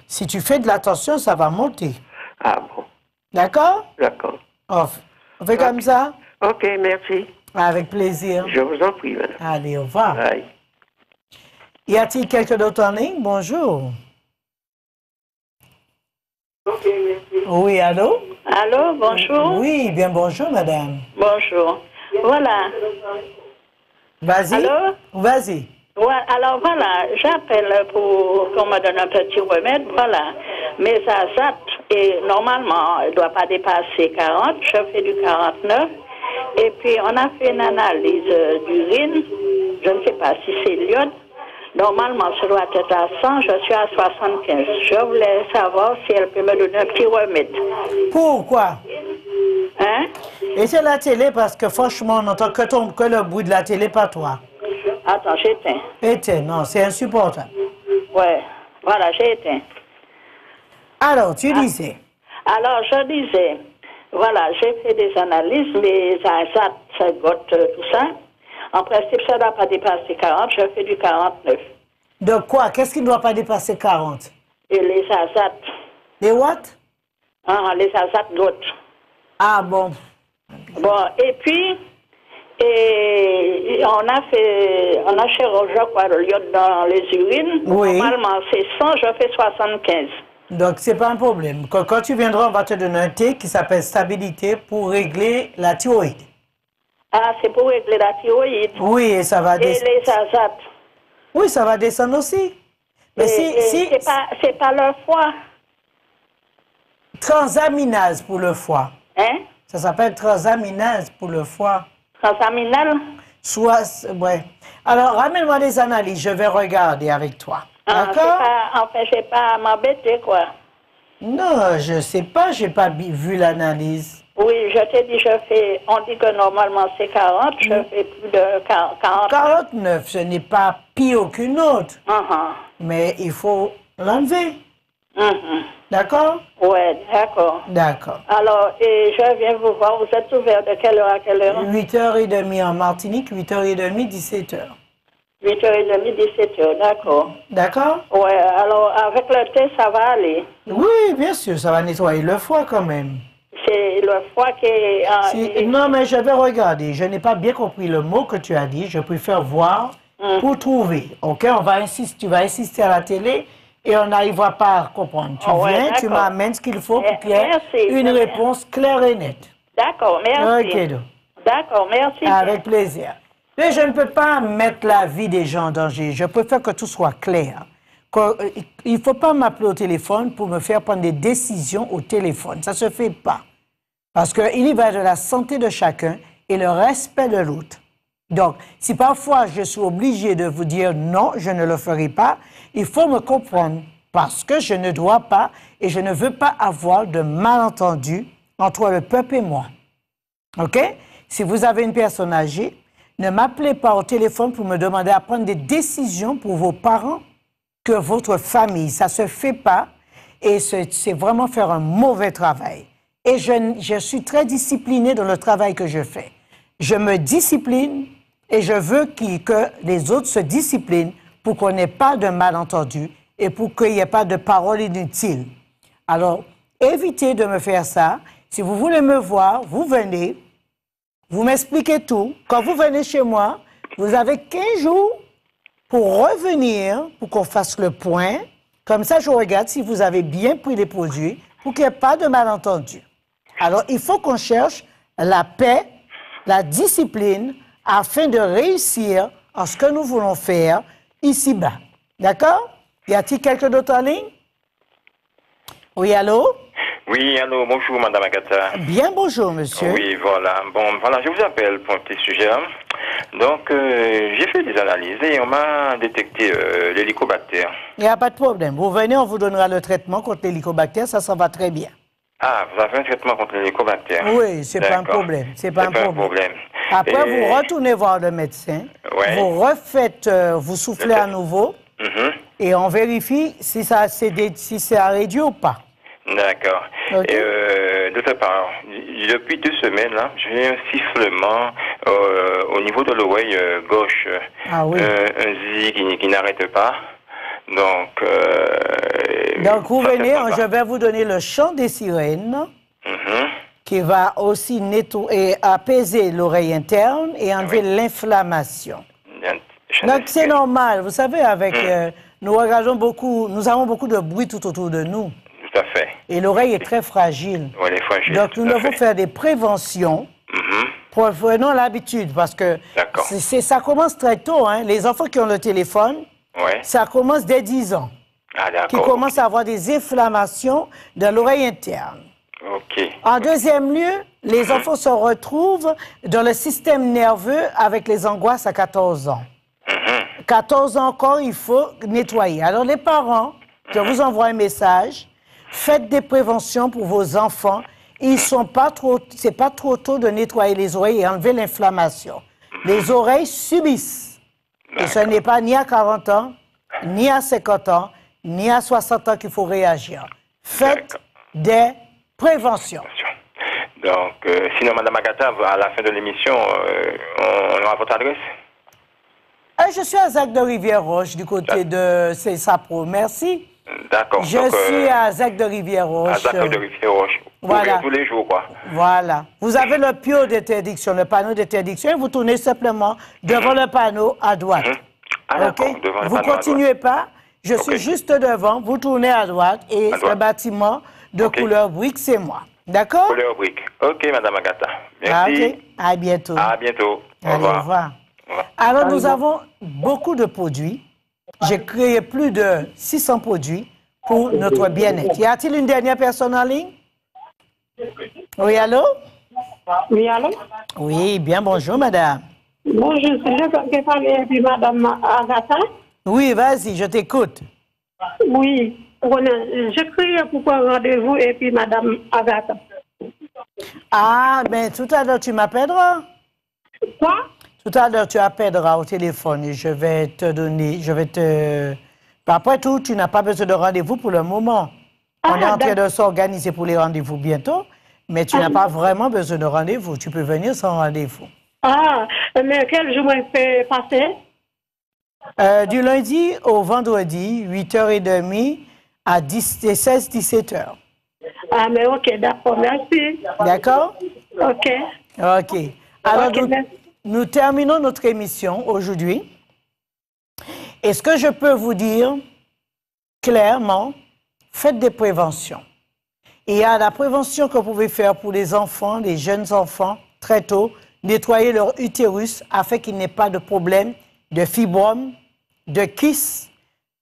si tu fais de l'attention, ça va monter. Ah bon. D'accord? D'accord. On fait comme ça? Ok, merci. Avec plaisir. Je vous en prie, madame. Allez, au revoir. Bye. Y a-t-il quelqu'un d'autre en ligne? Bonjour. Ok, merci. Oui, allô? Allô, bonjour. Oui, bien bonjour, madame. Bonjour. Voilà. Vas-y. Allô? Vas-y. Ouais, alors voilà, j'appelle pour qu'on me donne un petit remède, voilà. Mes azates, et normalement, elle ne doit pas dépasser 40, je fais du 49. Et puis, on a fait une analyse d'urine, je ne sais pas si c'est l'iode. Normalement, ça doit être à 100, je suis à 75. Je voulais savoir si elle peut me donner un petit remède. Pourquoi? Hein? Et c'est la télé parce que franchement, on n'entend que le bruit de la télé, pas toi. Attends, j'éteins. Éteins, non, c'est insupportable. Ouais, voilà, j'ai éteint. Alors, tu disais? Alors, je disais, voilà, j'ai fait des analyses, les azates, ça gote, tout ça. En principe, ça ne doit pas dépasser 40, je fais du 49. De quoi? Qu'est-ce qui ne doit pas dépasser 40? Et les azates. Les what? Ah, les azates gote. Ah bon. Bon, et puis, on a chirurgie, quoi, le l'iode dans les urines. Oui. Normalement, c'est 100, je fais 75. Donc, c'est pas un problème. Quand tu viendras, on va te donner un thé qui s'appelle Stabilité pour régler la thyroïde. Ah, c'est pour régler la thyroïde. Oui, et ça va descendre. Et les azates. Oui, ça va descendre aussi. Mais c'est pas le foie. Transaminase pour le foie. Hein? Ça s'appelle transaminase pour le foie. Transaminal? Ouais. Alors, ramène-moi les analyses, je vais regarder avec toi. D'accord? Enfin, je n'ai pas à m'embêter, quoi. Non, je sais pas, j'ai pas vu l'analyse. Oui, je t'ai dit, on dit que normalement c'est 40, je fais plus de 40. 49, ce n'est pas pire qu'une autre. Mais il faut l'enlever. D'accord? Oui, d'accord. D'accord. Alors, je viens vous voir, vous êtes ouvert de quelle heure à quelle heure? 8h30 en Martinique, 8h30, 17h. 8h30, 17h, d'accord. D'accord? Oui, alors avec le thé, ça va aller? Oui, bien sûr, ça va nettoyer le foie quand même. C'est le foie qui est... Non, mais je vais regarder. Je n'ai pas bien compris le mot que tu as dit. Je préfère voir pour trouver. OK? Tu vas insister à la télé et on n'arrivera pas à comprendre. Tu viens, tu m'amènes ce qu'il faut pour qu'il y ait une réponse claire et nette. D'accord, merci. OK, d'accord, merci. Avec plaisir. Mais je ne peux pas mettre la vie des gens en danger. Je préfère que tout soit clair. Il ne faut pas m'appeler au téléphone pour me faire prendre des décisions au téléphone. Ça ne se fait pas. Parce qu'il y va de la santé de chacun et le respect de l'autre. Donc, si parfois je suis obligé de vous dire non, je ne le ferai pas, il faut me comprendre. parce que je ne dois pas et je ne veux pas avoir de malentendu entre le peuple et moi. OK? Si vous avez une personne âgée, ne m'appelez pas au téléphone pour me demander à prendre des décisions pour vos parents que votre famille. Ça ne se fait pas et c'est vraiment faire un mauvais travail. Et je suis très disciplinée dans le travail que je fais. Je me discipline et je veux que les autres se disciplinent pour qu'on n'ait pas de malentendus et pour qu'il n'y ait pas de paroles inutiles. Alors, évitez de me faire ça. Si vous voulez me voir, vous venez, vous m'expliquez tout. Quand vous venez chez moi, vous avez 15 jours pour revenir, pour qu'on fasse le point. Comme ça, je regarde si vous avez bien pris les produits pour qu'il n'y ait pas de malentendus. Alors, il faut qu'on cherche la paix, la discipline, afin de réussir en ce que nous voulons faire ici-bas. D'accord? Y a-t-il quelqu'un d'autre en ligne? Oui, allô? Oui, allô, bonjour, Madame Agatha. Bien, bonjour, monsieur. Oui, voilà. Bon, voilà, je vous appelle pour un petit sujet. Donc, j'ai fait des analyses et on m'a détecté l'hélicobactère. Il n'y a pas de problème. Vous venez, on vous donnera le traitement contre l'hélicobactère, ça va très bien. Ah, vous avez un traitement contre l'hélicobactère? Oui, c'est pas un problème. C'est pas un problème. Après, vous retournez voir le médecin, vous refaites, vous soufflez à nouveau, et on vérifie si ça a réduit ou pas. D'accord. Okay. D'autre part, depuis 2 semaines, là, j'ai un sifflement au niveau de l'oreille gauche. Ah oui. Un zi qui n'arrête pas. Donc, vous venez, je vais vous donner le chant des sirènes qui va aussi nettoyer, apaiser l'oreille interne et enlever l'inflammation. Donc, c'est normal. Vous savez, avec nous avons beaucoup de bruit tout autour de nous. Tout à fait. Et l'oreille est très fragile. Oui, elle est fragile. Donc, nous devons faire des préventions. Prenons l'habitude parce que ça commence très tôt. Hein. Les enfants qui ont le téléphone, ça commence dès 10 ans. Ah, qui commencent à avoir des inflammations de l'oreille interne. OK. En deuxième lieu, les enfants se retrouvent dans le système nerveux avec les angoisses à 14 ans. 14 ans encore, il faut nettoyer. Alors, les parents, je vous envoie un message. Faites des préventions pour vos enfants. C'est pas trop tôt de nettoyer les oreilles et enlever l'inflammation. Les oreilles subissent. Et ce n'est pas ni à 40 ans, ni à 50 ans, ni à 60 ans qu'il faut réagir. Faites des préventions. Donc, sinon, Mme Agatha, à la fin de l'émission, on aura votre adresse? Je suis à Zac de Rivière-Roche, du côté de Sapro. Merci. D'accord. Je suis à Zac de Rivière-Roche. À Zac de Rivière-Roche. Voilà. Tous les jours, quoi. Voilà. Vous avez le pied d'interdiction, le panneau d'interdiction, et vous tournez simplement devant le panneau à droite. Okay? Vous ne continuez pas. Je suis juste devant. Vous tournez à droite et le bâtiment de couleur brique, c'est moi. D'accord? Couleur brique. OK, Madame Agatha. Merci. À bientôt. À bientôt. Au revoir. Alors, nous avons beaucoup de produits. J'ai créé plus de 600 produits pour notre bien-être. Y a-t-il une dernière personne en ligne? Oui, allô? Oui, allô? Oui, bien bonjour, madame. Bonjour, je peux parler avec madame Agatha? Oui, vas-y, je t'écoute. Oui, je criais pour prendre rendez-vous et puis madame Agatha. Ah, ben tout à l'heure, tu m'appelleras? Quoi? Tout à l'heure, tu appelleras au téléphone et je vais te... Après tout, tu n'as pas besoin de rendez-vous pour le moment. On est en train de s'organiser pour les rendez-vous bientôt, mais tu n'as pas vraiment besoin de rendez-vous. Tu peux venir sans rendez-vous. Ah, mais quel jour je peux passer? Du lundi au vendredi, 8h30 à 16-17h. Ah, mais ok, d'accord, merci. D'accord? Ok. Ok. Alors, nous terminons notre émission aujourd'hui. Et ce que je peux vous dire clairement, faites des préventions. Il y a la prévention que vous pouvez faire pour les enfants, les jeunes enfants, très tôt, nettoyer leur utérus afin qu'il n'y ait pas de problème de fibrome, de kyste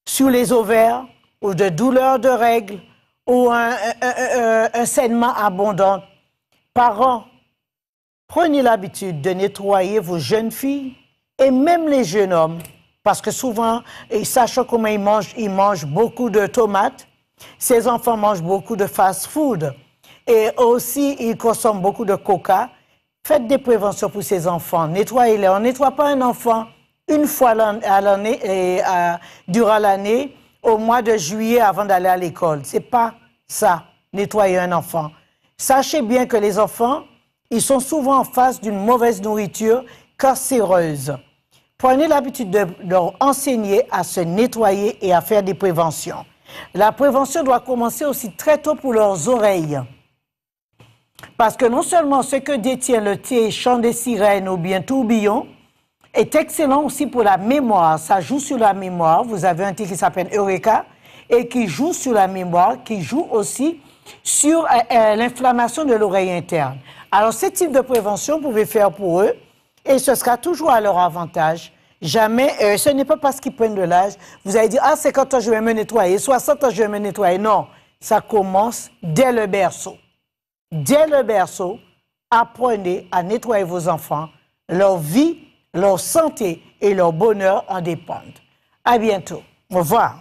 sur les ovaires ou de douleur de règles ou un saignement abondant. Parents, prenez l'habitude de nettoyer vos jeunes filles et même les jeunes hommes Parce que souvent, sachant comment ils mangent beaucoup de tomates, ces enfants mangent beaucoup de fast-food. Et aussi, ils consomment beaucoup de coca. Faites des préventions pour ces enfants. Nettoyez-les. On ne nettoie pas un enfant une fois à l'année, durant l'année, au mois de juillet avant d'aller à l'école. Ce n'est pas ça, nettoyer un enfant. Sachez bien que les enfants, ils sont souvent en face d'une mauvaise nourriture cancéreuse. Prenez l'habitude de leur enseigner à se nettoyer et à faire des préventions. La prévention doit commencer aussi très tôt pour leurs oreilles. Parce que non seulement ce que détient le thé, chant des sirènes ou bien tourbillon, est excellent aussi pour la mémoire. Ça joue sur la mémoire. Vous avez un thé qui s'appelle Eureka et qui joue sur la mémoire, qui joue aussi sur l'inflammation de l'oreille interne. Alors, ce type de prévention, vous pouvez faire pour eux et ce sera toujours à leur avantage. Jamais, ce n'est pas parce qu'ils prennent de l'âge, vous allez dire, ah, 50 ans, je vais me nettoyer, 60 ans, je vais me nettoyer. Non, ça commence dès le berceau. Dès le berceau, apprenez à nettoyer vos enfants. Leur vie, leur santé et leur bonheur en dépendent. À bientôt. Au revoir.